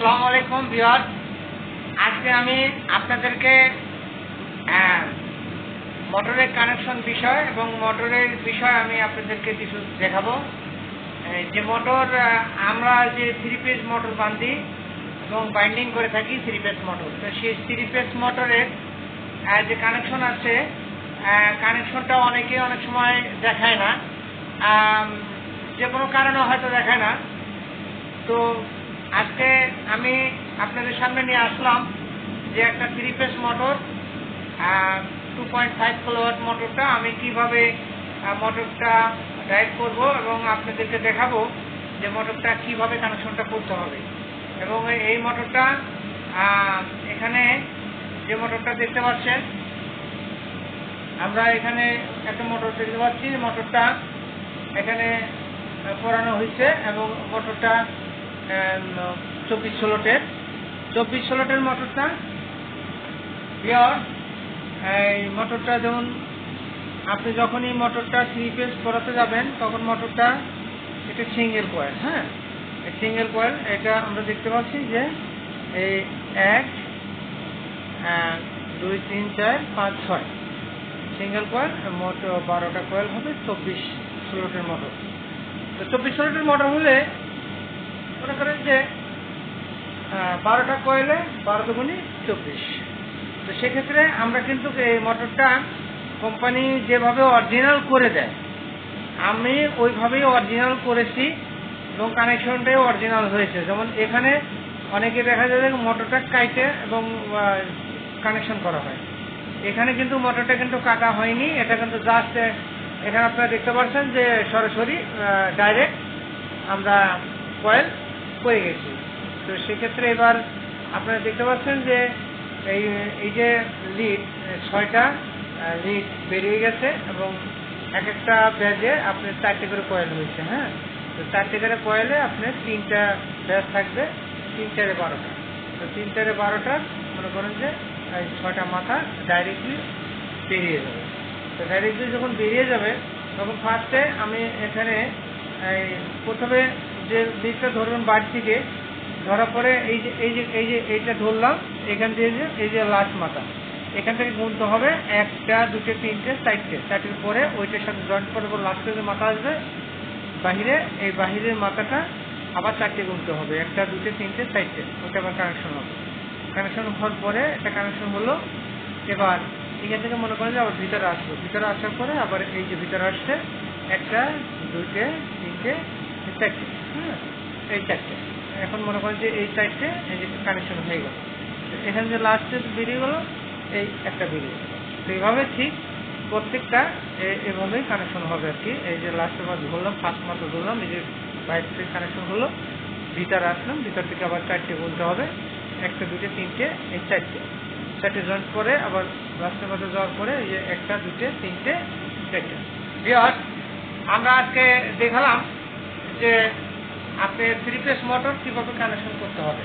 আসসালামু আলাইকুম ভিউয়ার্স, আজকে আমি আপনাদেরকে মোটরের কানেকশন বিষয় এবং মোটরের বিষয় আমি আপনাদেরকে কিছু দেখাবো। যে মোটর আমরা যে 3 পেজ মোটর বাঁধি এবং বাইন্ডিং করে থাকি 3 পেজ মোটর, তো সেই 3 পেজ মোটরের যে কানেকশন আছে, কানেকশনটা অনেকে অনেক সময় দেখায় না, যে কোনো কারণে হয়তো দেখায় না। তো আজকে আমি আপনাদের সামনে নিয়ে আসলাম যে একটা 3 পেজ মোটর 2.5 কিলোওয়াট মোটরটা আমি কিভাবে মোটরটা ড্রাইভ করব এবং আপনাদেরকে দেখাবো যে মোটরটা কিভাবে কানেকশনটা করতে হবে। এবং এই মোটরটা এখানে যে মোটরটা দেখতে পাচ্ছেন, আমরা এখানে একটা মোটর দেখতে পাচ্ছি। মোটরটা এখানে পরানো হয়েছে এবং মোটরটা 24 ষোলোটের মোটরটা। এই মোটরটা যেমন আপনি যখনই মোটরটা 3 পেজ করাতে যাবেন তখন মোটরটা এটা সিঙ্গেল কয়েল, সিঙ্গেল কয়েল। এটা আমরা দেখতে পাচ্ছি যে এই 1 2 3 4 5 6 সিঙ্গেল কয়েল, মোট 12টা কয়েল হবে 24 ষোলোটের মোটর। তো 24 ষোলোটের মোটর হলে মনে করেন যে 12টা কয়েলে 12 দুগুণে 24। তো সেক্ষেত্রে আমরা কিন্তু এই মোটরটা কোম্পানি যেভাবে অরিজিনাল করে দেয় আমি ওইভাবেই অরিজিনাল করেছি এবং কানেকশনটাও অরিজিনাল হয়েছে। যেমন এখানে অনেকে দেখা যায় মোটরটা কাটে এবং কানেকশন করা হয়, এখানে কিন্তু মোটরটা কিন্তু কাটা হয়নি। এটা কিন্তু জাস্ট এখানে আপনারা দেখতে পাচ্ছেন যে সরাসরি ডাইরেক্ট আমরা কয়েল করে গেছি। তো সেক্ষেত্রে এবার আপনারা দেখতে পাচ্ছেন যে এই যে লিড 6টা লিড বেরিয়ে গেছে এবং এক একটা ব্যাজে আপনার 4টে করে কয়েল হয়েছে। তো 4টে করে কয়েলে আপনার 3টা ব্যাজ থাকবে, 3 4 12টা। তো 3 4 12টা মনে করেন যে 6টা মাথা ডাইরেক্টলি বেরিয়ে যাবে। তো ডাইরেক্টলি যখন বেরিয়ে যাবে তখন ফার্স্টে আমি এখানে প্রথমে যে লিডটা ধরুন বাড়ি থেকে ধরার পরে এইটা ধরলাম, এখান দিয়ে যে এই যে লাস্ট মাথা এখান থেকে গুনতে হবে 1টা 2টে 3টে 4টের পরে ওইটার সাথে জয়েন্ট করে লাস্টে যে মাথা আসবে বাহিরে, এই বাহিরের মাথাটা আবার 4টে গুনতে হবে, 1টা 2টে 3টে 4টে, ওইটা আবার কানেকশন হবে। কানেকশন হওয়ার পরে একটা কানেকশন হলো। এবার এখান থেকে মনে করেন যে আবার ভিতরে আসবো, ভিতরে আসার পরে আবার এই যে ভিতরে আসছে 1টা 2টে 3টে 4টে, এই 4টে। এখন মনে করেন যে এই 4টে এই যে কানেকশন হয়ে গেল। এখানে যে লাস্টে বেরিয়ে গেল এই একটা বেরিয়ে গেল। তো এইভাবে ঠিক প্রত্যেকটা এভাবেই কানেকশন হবে আর কি। এই যে লাস্টের মাথা ধরলাম, ফার্স্ট মাথা ধরলাম, এই যে বাইরে থেকে কানেকশন হলো, ভিতরে আসলাম, ভিতর থেকে আবার 4টে বলতে হবে, 1টা 2টে 3টে এই 4টে জয়েন্ট করে আবার লাস্টের মাথা যাওয়ার পরে এই যে 1টা 2টে 3টে 4টে। ভিউয়ার্স, আমরা আজকে দেখালাম যে আপনি 3 পেজ মোটর কিভাবে কানেকশন করতে হবে।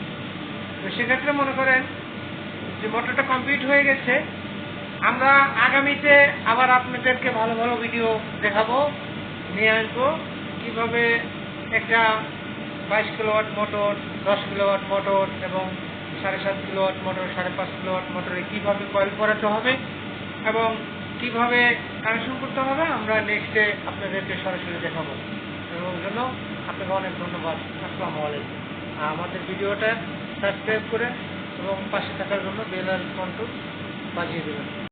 তো সেক্ষেত্রে মনে করেন যে মোটরটা কমপ্লিট হয়ে গেছে। আমরা আগামীতে আবার আপনাদেরকে ভালো ভালো ভিডিও দেখাবো, নিয়ে আসবো কিভাবে একটা 22 কিলোওয়াট মোটর, 10 কিলোওয়াট মোটর এবং 7.5 কিলোওয়াট মোটর, 5.5 কিলোওয়াট মোটরে কিভাবে কয়েল করাতে হবে এবং কিভাবে কানেকশন করতে হবে আমরা নেক্সটে আপনাদেরকে সরাসরি দেখাবো। এবং জন্য আপনাকে অনেক ধন্যবাদ। আসসালামু আলাইকুম। আমাদের ভিডিওটা সাবস্ক্রাইব করে এবং পাশে থাকার জন্য বেল আইকনটি বাজিয়ে দেবেন।